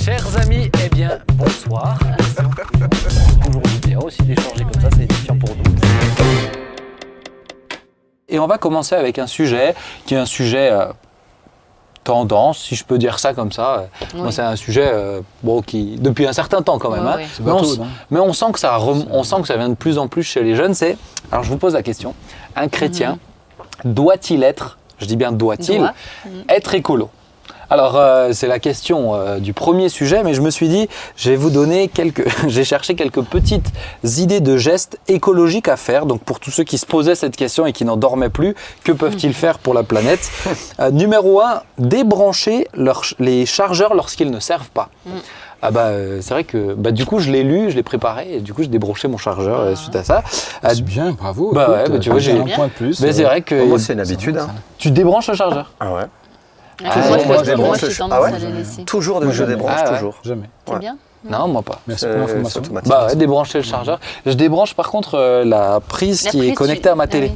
Chers amis, eh bien, bonsoir. Toujours bien aussi d'échanger comme ça, c'est édifiant pour nous. Et on va commencer avec un sujet qui est un sujet tendance, si je peux dire ça comme ça. Oui. Moi, c'est un sujet qui depuis un certain temps quand même. Oui. Mais on sent que ça vient de plus en plus chez les jeunes. Alors je vous pose la question, un chrétien doit-il être, je dis bien doit-il, être écolo ? Alors, c'est la question du premier sujet, mais je me suis dit, j'ai cherché quelques petites idées de gestes écologiques à faire. Donc, pour tous ceux qui se posaient cette question et qui n'en dormaient plus, que peuvent-ils faire pour la planète ? Numéro 1, débrancher les chargeurs lorsqu'ils ne servent pas. C'est vrai que du coup je l'ai lu, je l'ai préparé et du coup j'ai débranché mon chargeur suite à ça. C'est bien, bravo. Tu vois, j'ai un point de plus. Mais c'est vrai que moi c'est une habitude. Tu débranches le chargeur. Ah ouais. Moi j'ai tendance à les laisser. Toujours je débranche toujours. Jamais. C'est bien. Non, moi pas. Merci pour l'information. Débrancher le chargeur. Je débranche par contre la prise qui est connectée à ma télé.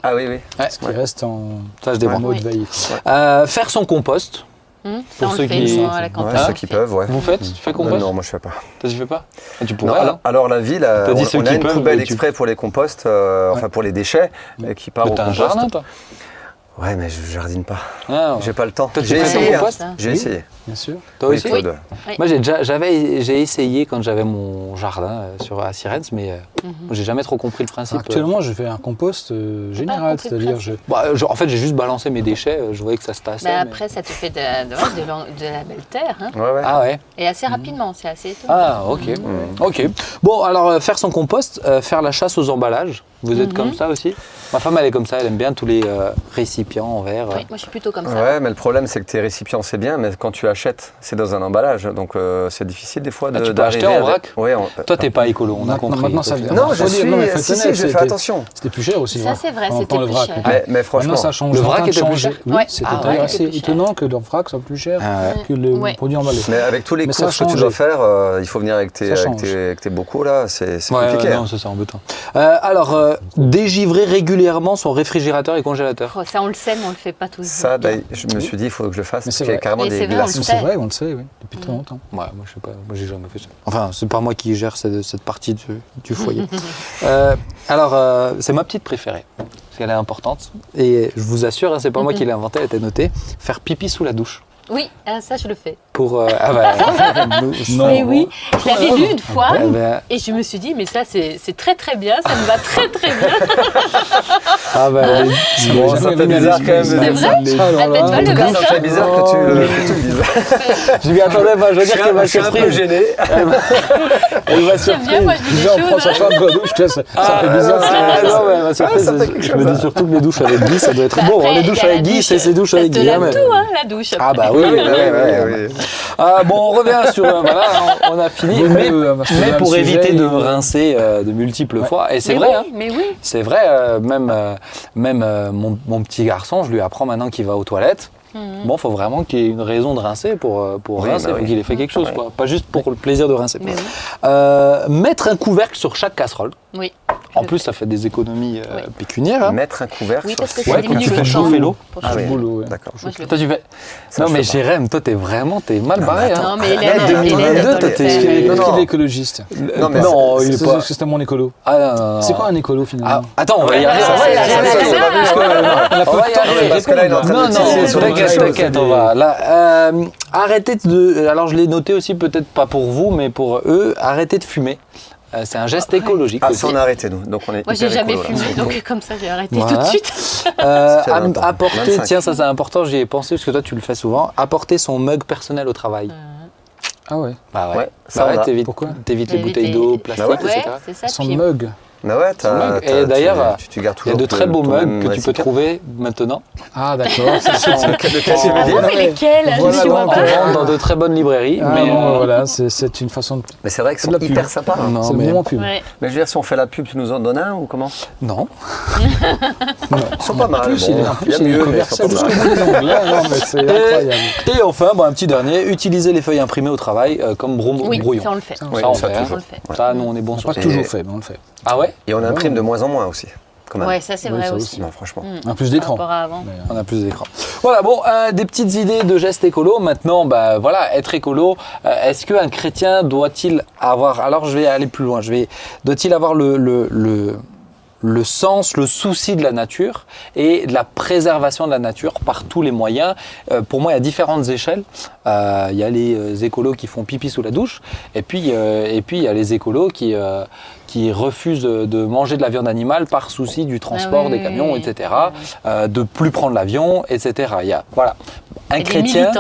Ah oui. Ce qui reste en mode veille. Faire son compost. Pour ceux qui peuvent, ouais. Vous faites ? Tu fais compost ? Non, moi je fais pas. Toi tu fais pas ? Tu pourrais. Alors la ville, on a une poubelle exprès pour les composts, pour les déchets, qui part au compost. T'as un jardin toi ? Ouais, mais je jardine pas. Ah, ouais. J'ai pas le temps. J'ai essayé. J'ai essayé. Bien sûr. Toi aussi ? Oui. Moi, j'ai essayé quand j'avais mon jardin à Sirens, mais j'ai jamais trop compris le principe. Actuellement, je fais un compost général, c'est-à-dire en fait, j'ai juste balancé mes déchets. Je voyais que ça se tassait. Après, ça te fait de la belle terre. Hein. Ouais. Ah ouais. Et assez rapidement, c'est assez étonnant. Ah ok. Bon, alors faire son compost, faire la chasse aux emballages. Vous êtes comme ça aussi ? Ma femme, elle est comme ça. Elle aime bien tous les récipients en verre. Oui, moi, je suis plutôt comme ça. Ouais, mais le problème, c'est que tes récipients, c'est bien, mais quand tu achètes, c'est dans un emballage. Donc, c'est difficile des fois tu peux acheter en vrac ? Ouais, Toi, t'es pas écolo, on a compris. Maintenant, ça vient. Non, je suis. J'ai fait attention. C'était plus cher aussi. Ça, c'est vrai, c'était plus cher. Mais franchement, ça change. Le vrac était plus cher ? Oui, c'était assez étonnant que le vrac soit plus cher que le produit emballé. Mais avec tous les courses que tu dois faire, il faut venir avec tes bocaux là, c'est compliqué. Non, ça c'est embêtant. Alors, dégivrer régulièrement son réfrigérateur et congélateur. Ça, on le sait, mais on le fait pas tous. Ça, je me suis dit, il faut que je le fasse. Parce qu'il y a carrément des glaces. C'est vrai, on le sait, oui, depuis très longtemps. Ouais, moi, je sais pas, moi, j'ai jamais fait ça. Enfin, c'est pas moi qui gère cette partie du foyer. Alors, c'est ma petite préférée, parce qu'elle est importante. Et je vous assure, c'est pas moi qui l'ai inventée, elle était notée. Faire pipi sous la douche. Oui, ça je le fais. Non. Mais oui, je l'avais lu une fois et je me suis dit, mais ça c'est très très bien, ça me va très très bien. Ça fait bizarre quand même. C'est vrai ? Ça fait bizarre que tu le dises. Je m'y attendais pas, je veux dire qu'elle m'a surpris. Je suis un peu gêné. Elle m'a surpris. Bien, moi je dis des on prend sa choses. femme dans la douche, ça fait bizarre. Non, mais elle m'a surpris. Je me dis surtout que les douches avec Guy, ça doit être bon. Les douches avec Guy, c'est ces douches avec Guy. Ça te lave tout, la douche. Ah bah oui. Bon, on revient sur... on a fini. Mais pour éviter de rincer de multiples fois, et c'est vrai, mais oui. C'est vrai, même mon petit garçon, je lui apprends maintenant qu'il va aux toilettes. Bon, il faut vraiment qu'il y ait une raison de rincer pour rincer, il faut qu'il ait fait quelque chose, quoi. Pas juste pour le plaisir de rincer. Mettre un couvercle sur chaque casserole. Oui. En plus, ça fait des économies pécuniaires. Mettre un couvercle sur ce quand tu fais chauffer l'eau. D'accord. Toi, tu fais... Non, mais Jérém, toi, t'es mal barré. Non, mais Hélène, 2022, toi, t'es... Qui est l'écologiste ? Non, il est pas... C'est mon écolo. Ah, non. C'est quoi un écolo, finalement ? Attends, on va y arriver. Parce que là, il est en train de t'inquiète, on va. Là, arrêtez de... Alors, je l'ai noté aussi, peut-être pas pour vous, mais pour eux, arrêtez de fumer. C'est un geste écologique. Ça, on a arrêté, nous. Donc, on est moi, j'ai jamais fumé, donc comme ça, j'ai arrêté tout de suite. Apporter, tiens, ça c'est important, j'y ai pensé, parce que toi, tu le fais souvent, apporter son mug personnel au travail. Ah ouais. T'évites les bouteilles d'eau, plastique, etc. Son mug. Bah ouais, et d'ailleurs, tu gardes il y a de très beaux mugs que tu peux trouver maintenant. Ah d'accord. Lesquels Voilà, donc on vend dans de très bonnes librairies. Voilà, c'est une façon de... Mais c'est vrai que c'est hyper sympa. C'est le moment pub. Mais je veux dire, si on fait la pub, tu nous en donnes un ou comment ? Non. Ils sont pas mal. En plus, il y a mieux, mais c'est incroyable. Et enfin, un petit dernier, utiliser les feuilles imprimées au travail comme brouillon. Oui, ça on le fait. Ça, nous, on est bon sur ça. Pas toujours fait, mais on le fait. Ah ouais ? Et on imprime de moins en moins aussi. quand même. Ouais, ça c'est vrai ça aussi. Non, franchement. On a plus d'écran. Par rapport à avant. On a plus d'écran. Voilà, bon, des petites idées de gestes écolo. Maintenant, voilà, être écolo, est-ce qu'un chrétien doit-il avoir... Alors, je vais aller plus loin. Doit-il avoir le sens, le souci de la nature et de la préservation de la nature par tous les moyens. Pour moi, il y a différentes échelles. Il y a les écolos qui font pipi sous la douche et puis il y a les écolos qui refusent de manger de la viande animale par souci du transport des camions, etc. De plus prendre l'avion, etc. Il y a un chrétien.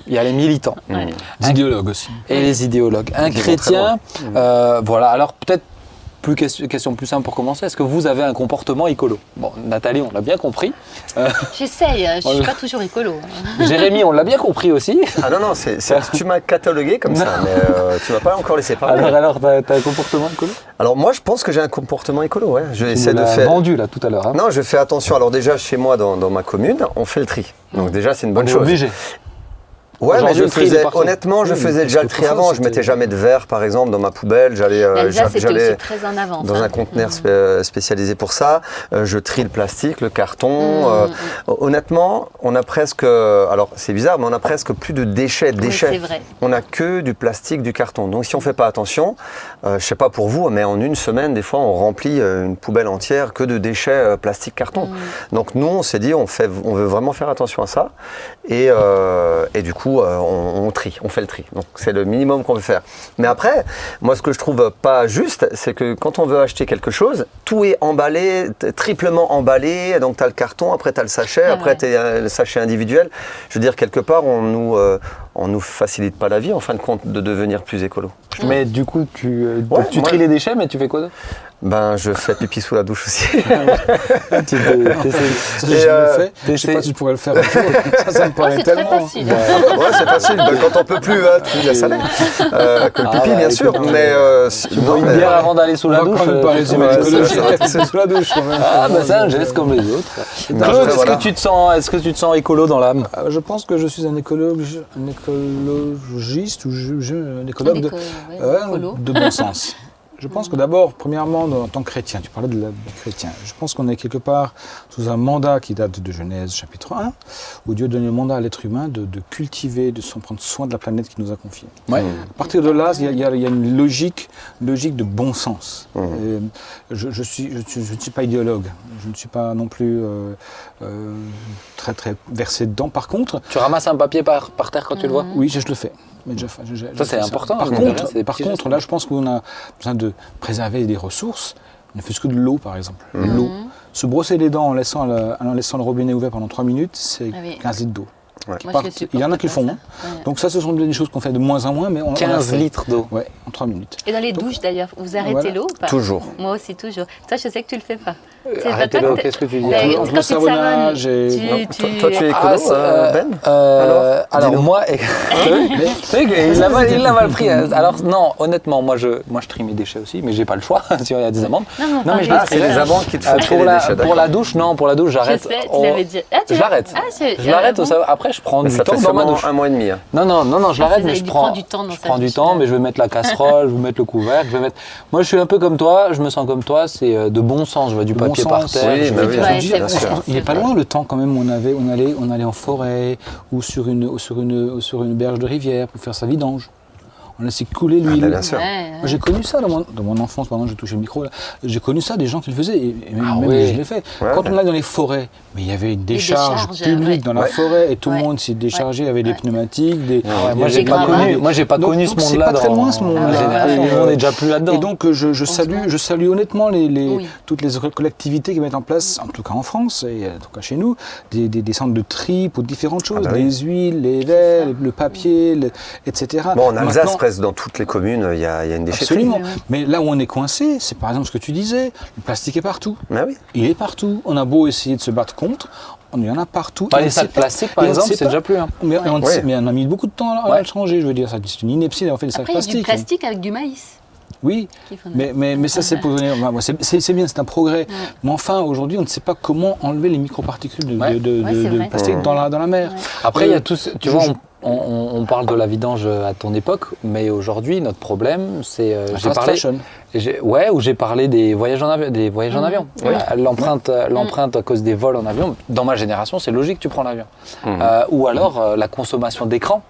Il y a les militants. Les idéologues aussi. Et les idéologues. Un chrétien, voilà. Alors peut-être question plus simple pour commencer. Est-ce que vous avez un comportement écolo? Bon, Nathalie, on l'a bien compris. J'essaye, je ne suis pas toujours écolo. Jérémy, on l'a bien compris aussi. Ah non, tu m'as catalogué comme ça, mais tu ne m'as pas encore laissé parler. Alors t'as un comportement écolo? Alors moi, je pense que j'ai un comportement écolo, ouais. Tu l'as vendu là tout à l'heure. Hein. Non, je fais attention. Alors déjà, chez moi, dans ma commune, on fait le tri. Donc déjà, c'est une bonne chose. Obligé. Ouais, mais je faisais déjà le tri avant. Je mettais jamais de verre, par exemple, dans ma poubelle. J'allais très en avance, dans un conteneur spécialisé pour ça. Je trie le plastique, le carton. Honnêtement, on a presque, alors c'est bizarre, mais on a presque plus de déchets. Oui, c'est vrai. On a que du plastique, du carton. Donc si on fait pas attention, je sais pas pour vous, mais en une semaine, des fois, on remplit une poubelle entière que de déchets plastique, carton. Donc nous, on s'est dit, on veut vraiment faire attention à ça. Et du coup, on trie, on fait le tri. Donc c'est le minimum qu'on veut faire. Mais après, moi ce que je trouve pas juste, c'est que quand on veut acheter quelque chose, tout est emballé, triplement emballé. Donc tu as le carton, après tu as le sachet, après tu as le sachet individuel. Je veux dire, quelque part, on nous facilite pas la vie en fin de compte de devenir plus écolo. Mais du coup, tu tries les déchets, mais tu fais quoi? Je fais pipi sous la douche aussi. Je sais pas si tu pourrais le faire un jour. Ça me paraît tellement... Facile. Ouais, c'est facile. Quand on peut plus, tu laisses aller. Que le pipi, bien sûr. Mais tu bois une bière avant d'aller sous la douche. Sous la douche quand même. Ah c'est un geste comme les autres. Claude, est-ce que tu te sens écolo dans l'âme? Je pense que je suis un écologiste ou un écologue de bon sens. Je pense que d'abord, premièrement, en tant que chrétien, tu parlais de chrétien, je pense qu'on est quelque part sous un mandat qui date de Genèse chapitre 1, où Dieu donne le mandat à l'être humain de cultiver, de prendre soin de la planète qu'il nous a confiée. Ouais. À partir de là, il y a une logique de bon sens. Je ne suis pas idéologue, je ne suis pas non plus très très versé dedans. Par contre... Tu ramasses un papier par terre quand tu le vois? Oui, je le fais. Ça c'est important. Par contre, là, je pense qu'on a besoin de préserver des ressources. On ne fait que de l'eau, par exemple. L'eau. Se brosser les dents en laissant le robinet ouvert pendant 3 minutes, c'est 15 litres d'eau. Ouais. Il y en a qui le font. Donc ça, ce sont des choses qu'on fait de moins en moins, mais on 15 litres d'eau. Ouais, en 3 minutes. Et dans les douches d'ailleurs, vous arrêtez l'eau ou pas? Toujours. Moi aussi, toujours. Toi, je sais que tu le fais pas. Arrêtez l'eau, qu'est-ce que tu dis? Le savonnage Toi, tu es écolo, Ben? Alors moi, il l'a mal pris. Alors non, honnêtement, moi je trie mes déchets aussi, mais j'ai pas le choix si il y a des amendes. Non, mais c'est les amendes qui te font trier les déchets. Pour la douche, j'arrête. Je sais, tu l'avais dit. Je l'arrête. Je l'arrête. Après, je prends du temps dans ma douche. Un mois et demi. Non, je l'arrête, mais je prends du temps. Je prends du temps, mais je vais mettre la casserole, je vais mettre le couvercle, Moi, je suis un peu comme toi. Je me sens comme toi. C'est de bon sens. Je vois du papier par terre. Il n'est pas loin le temps quand même où on allait en forêt ou sur une berge de rivière pour faire sa vidange. On laissait couler l'huile. Bien sûr. Moi, j'ai connu ça dans mon enfance, pendant que j'ai touché le micro. J'ai connu ça, des gens qui le faisaient, et même je l'ai fait. Quand on allait dans les forêts, mais il y avait une décharge publique dans la forêt, et tout le monde s'y déchargeait, il y avait des pneumatiques. Moi, j'ai pas connu ce monde-là. C'est pas très loin ce monde-là. On n'est déjà plus là-dedans. Et donc, je salue honnêtement toutes les collectivités qui mettent en place, en tout cas en France, et en tout cas chez nous, des centres de tri pour différentes choses, les huiles, les verres, le papier, etc. Bon, en Alsace, presque dans toutes les communes, il y a une déchetterie. Absolument. Mais là où on est coincé, c'est par exemple ce que tu disais, le plastique est partout. Ah oui. Il est partout. On a beau essayer de se battre contre, il y en a partout. Les sacs plastiques, par exemple, c'est déjà plus. Mais on a mis beaucoup de temps à le changer, je veux dire. C'est une ineptie d'avoir fait des sacs plastiques. Il y a du plastique avec du maïs. Oui, mais ça c'est pour venir. C'est bien, c'est un progrès. Mais enfin, aujourd'hui, on ne sait pas comment enlever les microparticules de plastique dans la mer. Après, il y a tous. Tu vois, On parle de la vidange à ton époque, mais aujourd'hui, notre problème, c'est... j'ai parlé des voyages en avion. Oui. L'empreinte à cause des vols en avion, dans ma génération, c'est logique, tu prends l'avion. Ou alors la consommation d'écran,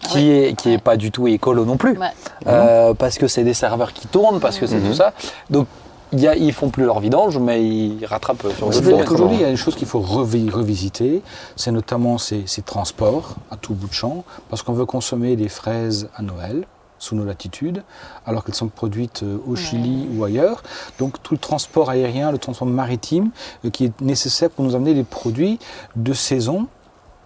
qui est pas du tout écolo non plus, parce que c'est des serveurs qui tournent, parce que c'est tout ça. Donc, ils font plus leur vidange, mais ils rattrapent sur d'autres domaines. Aujourd'hui, il y a une chose qu'il faut revisiter, c'est notamment ces transports à tout bout de champ, parce qu'on veut consommer des fraises à Noël, sous nos latitudes, alors qu'elles sont produites au Chili ou ailleurs. Donc tout le transport aérien, le transport maritime, qui est nécessaire pour nous amener des produits de saison,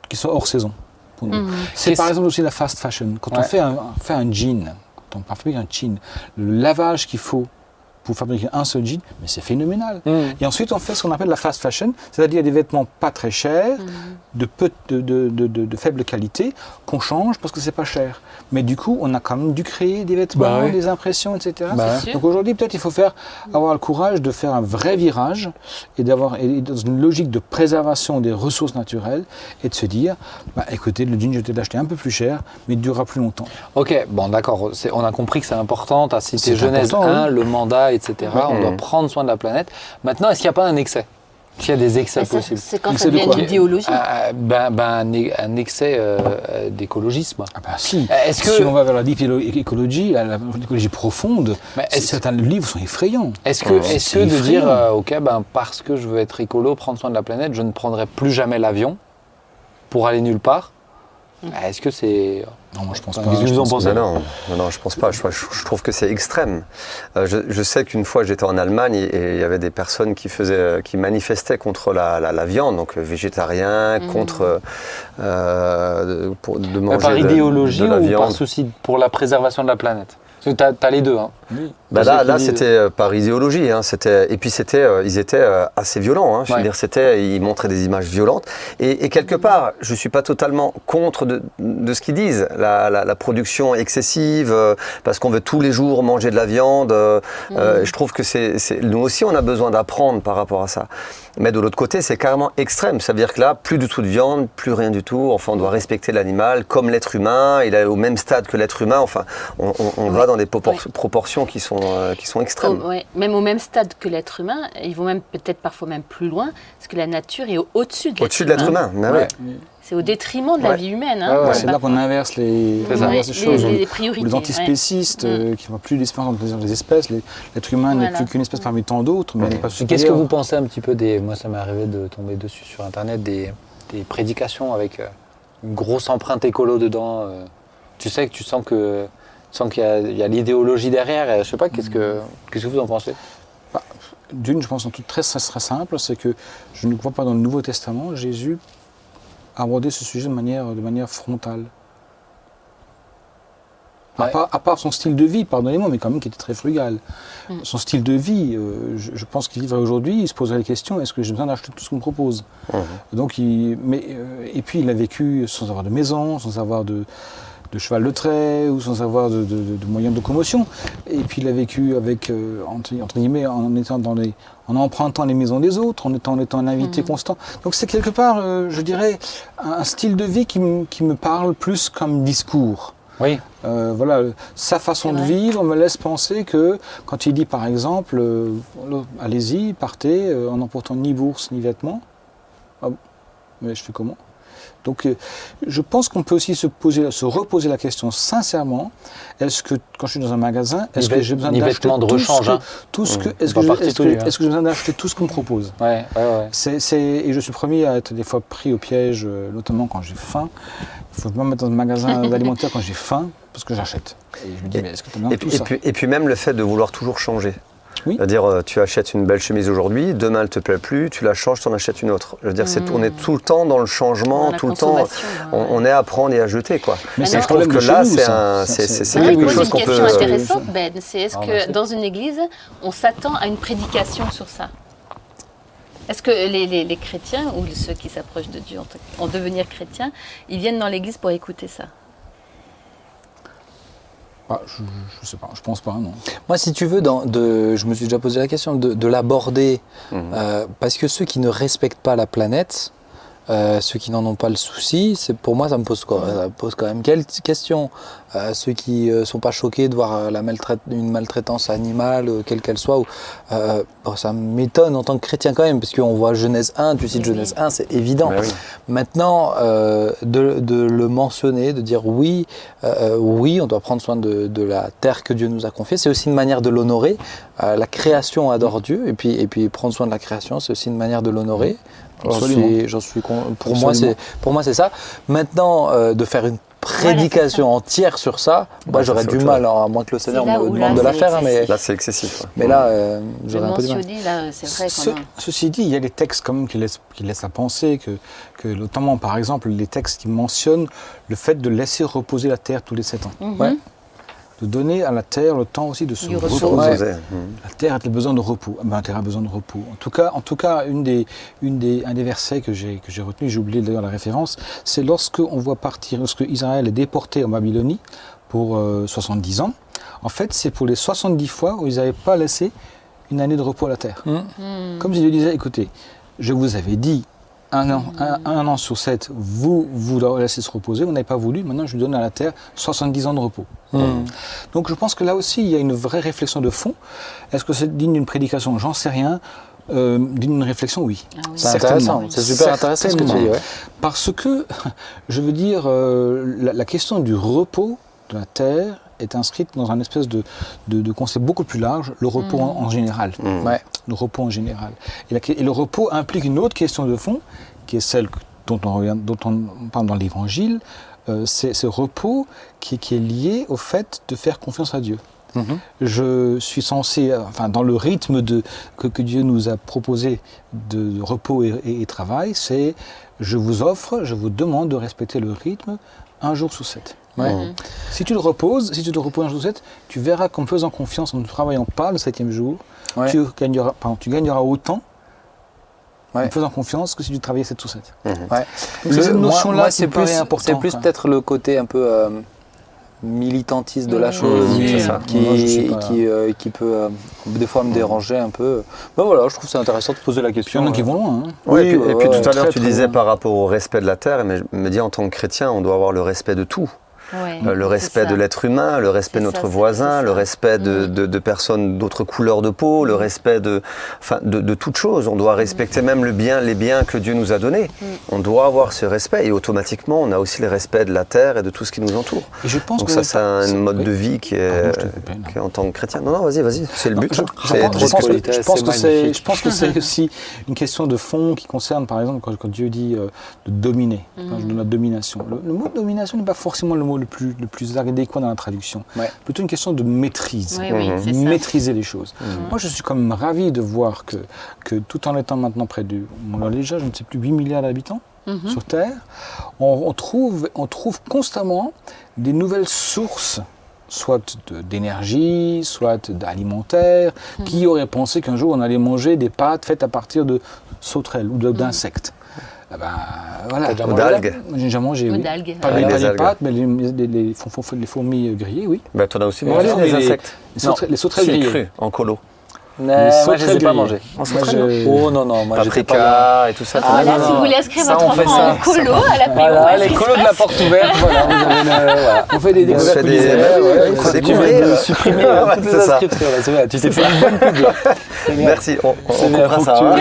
qui sont hors saison pour nous. C'est par exemple aussi la fast fashion. Quand on fait un jean, quand on fabrique un jean, le lavage qu'il faut pour fabriquer un seul jean, mais c'est phénoménal. Et ensuite, on fait ce qu'on appelle la fast fashion, c'est-à-dire des vêtements pas très chers, de faible qualité, qu'on change parce que c'est pas cher. Mais du coup, on a quand même dû créer des vêtements, des impressions, etc. Donc aujourd'hui, peut-être il faut avoir le courage de faire un vrai virage et dans une logique de préservation des ressources naturelles et de se dire, écoutez, le jean, je vais l'acheter un peu plus cher, mais il durera plus longtemps. Ok, bon d'accord, on a compris que c'est important, tu as cité Genèse 1, le mandat, etc. On doit prendre soin de la planète. Maintenant, est-ce qu'il n'y a pas un excès ? S'il y a des excès possibles. C'est quand ça devient une idéologie. Un excès d'écologisme. Si. Si on va vers la deep écologie, l'écologie profonde, certains livres sont effrayants. Est-ce que de dire, parce que je veux être écolo, prendre soin de la planète, je ne prendrai plus jamais l'avion pour aller nulle part ? Est-ce que c'est... Non, moi je pense pas. Qu'est-ce que vous en pensez ? Non, je pense pas. Je trouve que c'est extrême. Je sais qu'une fois j'étais en Allemagne et il y avait des personnes qui manifestaient contre la viande, donc végétarien, contre de manger par idéologie de la viande. Ou par souci pour la préservation de la planète ? Parce que tu as les deux. Hein. Oui. Là c'était par idéologie. Et puis ils étaient assez violents. Je veux dire, ils montraient des images violentes. Et quelque part, je ne suis pas totalement contre de ce qu'ils disent. La production excessive, parce qu'on veut tous les jours manger de la viande. Je trouve que nous aussi, on a besoin d'apprendre par rapport à ça. Mais de l'autre côté, c'est carrément extrême. Ça veut dire que là, plus du tout de viande, plus rien du tout. Enfin, on doit respecter l'animal comme l'être humain. Il est au même stade que l'être humain. Enfin, on va dans des proportions qui sont extrêmes. Même au même stade que l'être humain, ils vont même peut-être parfois même plus loin, parce que la nature est au-dessus de l'être humain. Au-dessus de l'être humain, C'est au détriment de la vie humaine. C'est là qu'on inverse les choses. Les priorités. Les antispécistes qui n'ont plus d'espérance entre les espèces. L'être humain n'est plus qu'une espèce parmi tant d'autres, mais elle n'est pas supérieure. Qu'est-ce que vous pensez un petit peu moi ça m'est arrivé de tomber dessus sur Internet, des prédications avec une grosse empreinte écolo dedans. Tu sais que tu sens qu'il y a l'idéologie derrière. Je ne sais pas, qu'est-ce que vous en pensez ? D'une, je pense un truc très simple, c'est que je ne vois pas dans le Nouveau Testament Jésus aborder ce sujet de manière frontale. À part son style de vie, pardonnez-moi, mais quand même qui était très frugal. Son style de vie, je pense qu'il vivrait aujourd'hui, il se poserait la question, est-ce que j'ai besoin d'acheter tout ce qu'on me propose ? Donc, et puis il a vécu sans avoir de maison, sans avoir de cheval de trait ou sans avoir de moyens de locomotion. Et puis il a vécu avec, entre guillemets, en empruntant les maisons des autres, en étant un invité constant. Donc c'est quelque part, je dirais, un style de vie qui me parle plus comme discours. Oui. Voilà, sa façon de vivre me laisse penser que quand il dit par exemple, allez-y, partez, en n'emportant ni bourse ni vêtements, mais je fais comment ? Donc, je pense qu'on peut aussi se reposer la question sincèrement. Est-ce que, quand je suis dans un magasin, est-ce que j'ai besoin d'acheter est-ce que j'ai besoin d'acheter tout ce qu'on me propose ? Ouais. Et je suis premier à être des fois pris au piège, notamment quand j'ai faim. Il faut que je me mette dans un magasin alimentaire quand j'ai faim, parce que j'achète. Et je me dis, mais est-ce que tu as besoin de tout ça ? Et puis même le fait de vouloir toujours changer. Oui. C'est-à-dire, tu achètes une belle chemise aujourd'hui, demain elle ne te plaît plus, tu la changes, tu en achètes une autre. Je veux dire, on est tout le temps dans le changement, tout le temps, on est à prendre et à jeter, quoi. Mais je trouve que là, c'est quelque chose qu'on peut... Une question intéressante, Ben, c'est est-ce que dans une église, on s'attend à une prédication sur ça ? Est-ce que les chrétiens, ou ceux qui s'approchent de Dieu en devenir chrétiens, ils viennent dans l'église pour écouter ça ? Je ne sais pas, je pense pas, non. Moi, si tu veux, je me suis déjà posé la question de l'aborder, parce que ceux qui ne respectent pas la planète, ceux qui n'en ont pas le souci, pour moi, ça me pose quand même quelques questions. Ceux qui ne sont pas choqués de voir une maltraitance animale, quelle qu'elle soit, ça m'étonne en tant que chrétien quand même, parce qu'on voit Genèse 1, tu cites Genèse 1, c'est évident. Oui. Maintenant, de le mentionner, de dire oui, on doit prendre soin de la terre que Dieu nous a confiée, c'est aussi une manière de l'honorer. La création adore Dieu, et puis prendre soin de la création, c'est aussi une manière de l'honorer. Pour moi, c'est ça. Maintenant, de faire une prédication entière sur ça, moi j'aurais du mal, à moins que le Seigneur me demande de la faire. Mais là, c'est excessif. Mais là, j'aurais un peu du mal. C'est vrai Ceci dit, il y a des textes quand même qui laissent à penser que notamment, par exemple, les textes qui mentionnent le fait de laisser reposer la terre tous les 7 ans. Ouais. De donner à la terre le temps aussi de se reposer. La terre a besoin de repos. La terre a besoin de repos. En tout cas, un des versets que j'ai retenu, j'ai oublié d'ailleurs la référence, c'est lorsque Israël est déporté en Babylonie pour 70 ans. En fait, c'est pour les 70 fois où ils n'avaient pas laissé une année de repos à la terre. Comme si Dieu disait, écoutez, je vous avais dit, un an sur 7, vous leur laissez se reposer, vous n'avez pas voulu, maintenant je donne à la terre 70 ans de repos. Donc je pense que là aussi, il y a une vraie réflexion de fond. Est-ce que c'est digne d'une prédication? J'en sais rien. D'une réflexion, oui. C'est intéressant, c'est super intéressant ce que tu dis. Ouais. Parce que, je veux dire, la question du repos de la terre est inscrite dans un espèce de concept beaucoup plus large, le repos en général. Ouais. Le repos en général. Et le repos implique une autre question de fond, qui est celle dont on parle dans l'Évangile, c'est ce repos qui est lié au fait de faire confiance à Dieu. Je suis censé, dans le rythme que Dieu nous a proposé de repos et travail, c'est je vous demande de respecter le rythme un jour sur 7. Ouais. Si tu te reposes un jour sur 7, tu verras qu'en faisant confiance, en ne travaillant pas le 7e jour, tu gagneras autant en faisant confiance que si tu travaillais 7 sur 7. Ouais. Cette notion-là, c'est plus peut-être le côté un peu militantiste de la chose qui peut des fois me déranger un peu. Ben voilà, je trouve c'est intéressant de poser la question. Il y en a qui vont loin. Et puis tout à l'heure, tu disais par rapport au respect de la terre, mais je me dis en tant que chrétien, on doit avoir le respect de tout. Le respect de l'être humain, le respect de notre voisin, le respect de personnes d'autres couleurs de peau, le respect de toute chose. On doit respecter même les biens que Dieu nous a donnés. On doit avoir ce respect et automatiquement on a aussi le respect de la terre et de tout ce qui nous entoure. Et je pense donc ça c'est un mode de vie qui est en tant que chrétien. Non, vas-y, c'est le but. Je pense que c'est aussi une question de fond qui concerne par exemple quand Dieu dit de dominer, de la domination. Le mot domination n'est pas forcément le mot le plus adéquat dans la traduction. Plutôt une question de maîtrise. Maîtriser les choses. Moi, je suis quand même ravi de voir que tout en étant maintenant près on a déjà, je ne sais plus, 8 milliards d'habitants sur Terre, on trouve constamment des nouvelles sources, soit d'énergie, soit d'alimentaire. Qui aurait pensé qu'un jour on allait manger des pâtes faites à partir de sauterelles ou d'insectes? Voilà. D'algues. J'ai déjà mangé, oui. Pas les pâtes, mais les fourmis grillées, oui. Toi, on a aussi mangé des insectes. Les sauterelles grillées. Crues, en colo. Moi, je ne les ai pas mangés. Oh non, moi j'étais pas et tout ça. Ah là, si vous voulez inscrire votre enfant en colo à la Voilà, les colos de la porte ouverte, on fait des découvertes culinaires. Il faut découvrir. Supprimer toutes les inscriptions. Tu t'es fait une bonne pub. Merci, on comprend ça.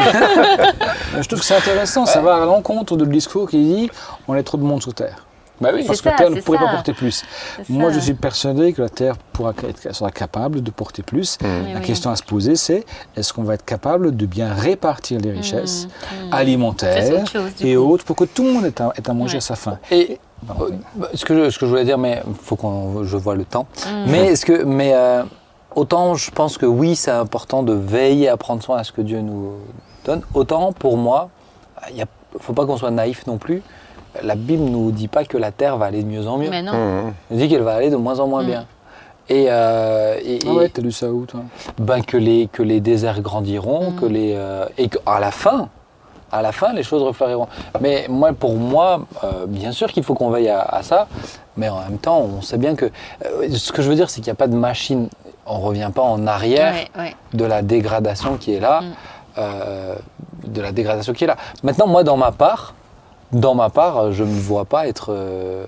Je trouve que c'est intéressant, ça va à l'encontre du discours qui dit on est trop de monde sur Terre. Parce que la Terre ne pourrait pas porter plus. Moi, je suis persuadé que la Terre sera capable de porter plus. La question à se poser, c'est est-ce qu'on va être capable de bien répartir les richesses alimentaires et autres pour que tout le monde ait à manger à sa faim. Et ce que je voulais dire, mais il faut je vois le temps. Mais autant je pense que oui, c'est important de veiller à prendre soin à ce que Dieu nous donne. Autant pour moi, il ne faut pas qu'on soit naïf non plus. La Bible ne nous dit pas que la terre va aller de mieux en mieux. Mais non. Elle nous dit qu'elle va aller de moins en moins bien. T'as lu ça où, toi? Que les déserts grandiront, et qu'à la fin, les choses refleuriront. Mais pour moi, bien sûr qu'il faut qu'on veille à ça, mais en même temps, on sait bien que... ce que je veux dire, c'est qu'il n'y a pas de machine, on ne revient pas en arrière de la dégradation qui est là. Maintenant, moi, dans ma part, dans ma part, je ne me vois pas que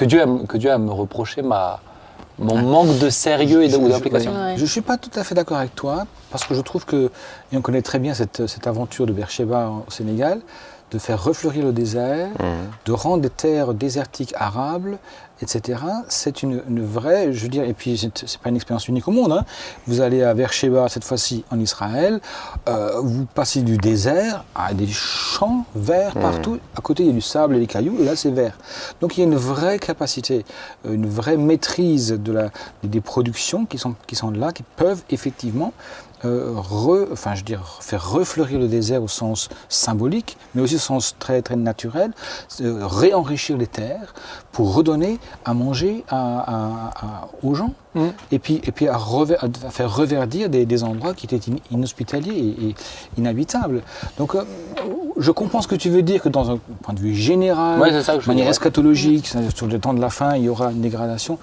Dieu a me reprocher mon manque de sérieux et d'application. Je ne suis pas tout à fait d'accord avec toi, parce que je trouve que, et on connaît très bien cette aventure de Beersheba au Sénégal, de faire refleurir le désert, de rendre des terres désertiques arables, etc. C'est une vraie, je veux dire, et puis c'est pas une expérience unique au monde. Hein. Vous allez à Beersheba, cette fois-ci en Israël, vous passez du désert à des champs verts partout. À côté, il y a du sable et des cailloux, et là, c'est vert. Donc il y a une vraie capacité, une vraie maîtrise des productions qui sont là, qui peuvent effectivement faire refleurir le désert au sens symbolique, mais aussi au sens très, très naturel, réenrichir les terres pour redonner à manger aux gens, et puis à faire reverdir des endroits qui étaient inhospitaliers et inhabitables. Donc je comprends ce que tu veux dire, que dans un point de vue général, de manière eschatologique, sur le temps de la fin, il y aura une dégradation.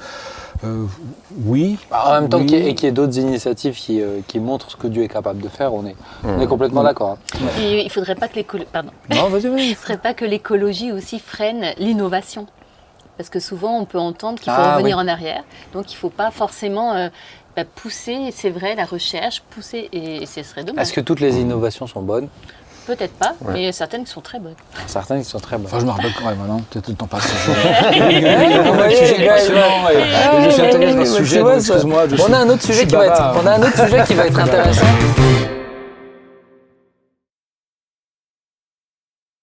Oui. En même temps, qu'il y ait d'autres initiatives qui montrent ce que Dieu est capable de faire, on est complètement d'accord. Et il ne faudrait pas que l'écologie aussi freine l'innovation. Parce que souvent, on peut entendre qu'il faut revenir en arrière. Donc, il ne faut pas forcément pousser, c'est vrai, la recherche, et ce serait dommage. Est-ce que toutes les innovations sont bonnes ? Peut-être pas, mais certaines qui sont très bonnes. Certaines qui sont très bonnes. Enfin, je me rappelle quand même, non ? Peut-être le temps passe. Le sujet est passionnant et je suis intéressé par ce sujet, donc excuse-moi. On a un autre sujet qui va être intéressant.